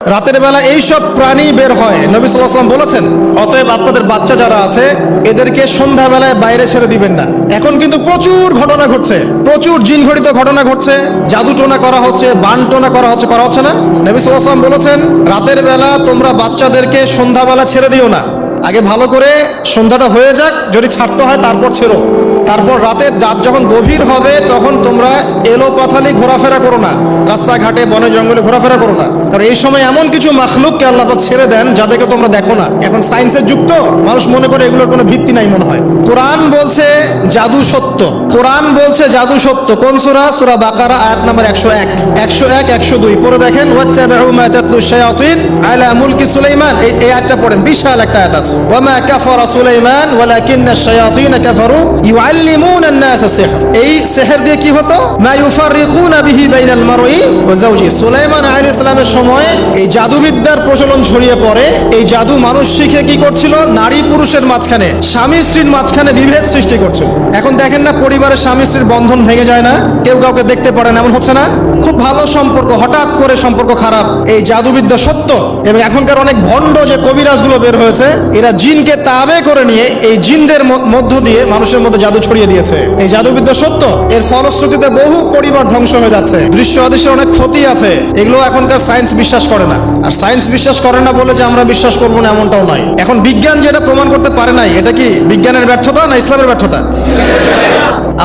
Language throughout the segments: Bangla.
রাতের বেলা এইসব প্রাণী বের হয়, নবী সাল্লাল্লাহু আলাইহি ওয়াসাল্লাম বলেছেন, অতএব আপনাদের বাচ্চা যারা আছে এদেরকে সন্ধ্যাবেলায় বাইরে ছেড়ে দিবেন না। এখন কিন্তু প্রচুর ঘটনা ঘটছে, প্রচুর জিন ঘটিত ঘটনা ঘটছে, জাদু টোনা করা হচ্ছে, বান টোনা করা হচ্ছে না। নবী সাল্লাল্লাহু আলাইহি ওয়াসাল্লাম বলেছেন, রাতের বেলা তোমরা বাচ্চাদেরকে সন্ধ্যাবেলা ছেড়ে দিও না, আগে ভালো করে সন্ধ্যাটা হয়ে যাক, যদি ছাড়তে হয় তারপর ছেড়ো। তারপর রাতের রাত যখন গভীর হবে তখন তোমরা এলোপাথালি ঘোরাফেরা করো না, রাস্তাঘাটে বনে জঙ্গলে ঘোরাফেরা করো না, কারণ এই সময় এমন কিছু মাখলুককে আল্লাহ পাক ছেড়ে দেন যাদেরকে তোমরা দেখো না। এখন সায়েন্সের যুক্ত মানুষ মনে করে এগুলোর কোনো ভিত্তি নাই মনে হয়। কোরআন বলছে জাদু সত্য, কোরআন বলছে জাদু সত্য। কোন সূরা? সূরা বাকারা আয়াত নাম্বার 101, 101, 102 পড়ে দেখেন। ওয়াত্তাবিউ মা তাতলু শায়াতিন আলা মুলকি সুলাইমান, এই আয়াতটা পড়েন, বিশাল একটা আয়াত আছে। ওয়া মা কাফারা সুলাইমান ওয়ালাকিন্না শায়াতিন কাফারু ইউআল্লিমুনা আন-নাস সিহর। এই সিহর দিয়ে কি হতো? মা ইউফাররিকুনা বিহি বাইনাল মারই ওয়া যাওজি। সুলাইমান আলাইহিস সালামের সময় এই জাদুবিদ্যার প্রচলন ছড়িয়ে পড়ে। এই জাদু মানুষ শিখে কি করছিল? নারী পুরুষের মাঝখানে, স্বামী স্ত্রীর মাঝখানে বিভেদ সৃষ্টি করছিল। এখন দেখেন না, পরিবারের স্বামী স্ত্রীর বন্ধন ভেঙে যায় না, কেউ কাউকে দেখতে পারে না, এমন হচ্ছে না? খুব ভালো সম্পর্ক হঠাৎ করে সম্পর্ক খারাপ। এই জাদুবিদ্যা সত্য। এবং এখনকার অনেক ভণ্ড যে কবিরাজগুলো বের হয়েছে, এরা জিনকে তাবে করে নিয়ে এই জিনদের মধ্য দিয়ে মানুষের মধ্যে জাদু ছড়িয়ে দিয়েছে। এই জাদুবিদ্যা সত্য। এর ফলশ্রুতিতে বহু পরিবার ধ্বংস হয়ে যাচ্ছে। দৃশ্য অদৃশ্যের অনেক ক্ষতি আছে, এগুলো এখনকার সায়েন্স বিশ্বাস করে না। আর সায়েন্স বিশ্বাস করে না বলে যে আমরা বিশ্বাস করবো না এমনটাও নয়। এখন বিজ্ঞান যেটা প্রমাণ করতে পারে নাই, এটা কি বিজ্ঞানের ব্যর্থতা না ইসলামের ব্যর্থতা?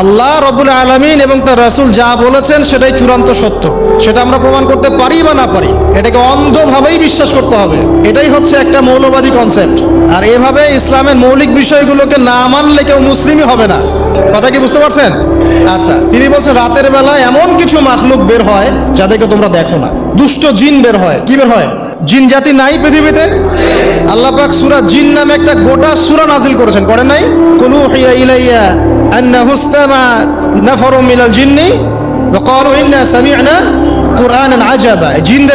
আল্লাহ রাব্বুল আলামিন এবং তার রাসূল যা বলেছেন সেটাই চূড়ান্ত সত্য। সেটা আমরা প্রমাণ করতে পারি বা না পারি, এটাকে অন্ধভাবেই বিশ্বাস করতে হবে। এটাই হচ্ছে একটা মৌলবাদী কনসেপ্ট। আর এভাবে ইসলামের মৌলিক বিষয়গুলোকে না মানলে কেউ মুসলিমই হবে না। কথা কি বুঝতে পারছেন? আচ্ছা, তিনি বলছেন রাতের বেলা এমন কিছু মাখলুক বের হয় যাদেরকে তোমরা দেখো না। দুষ্ট জিন বের হয়। কি বের হয়? জিন জাতি নাই পৃথিবীতে? আল্লাহ পাক সূরা জিন নামে একটা গোটা সূরা নাজিল করেছেন, করেন নাই? কুলু হিয়া ইলাইয়া আন্নাহু ইসতামা নাফারুম মিনাল জিন্নি ওয়া ক্বালু ইন্না সামি'না কুরআনান আজাবা। জিনদের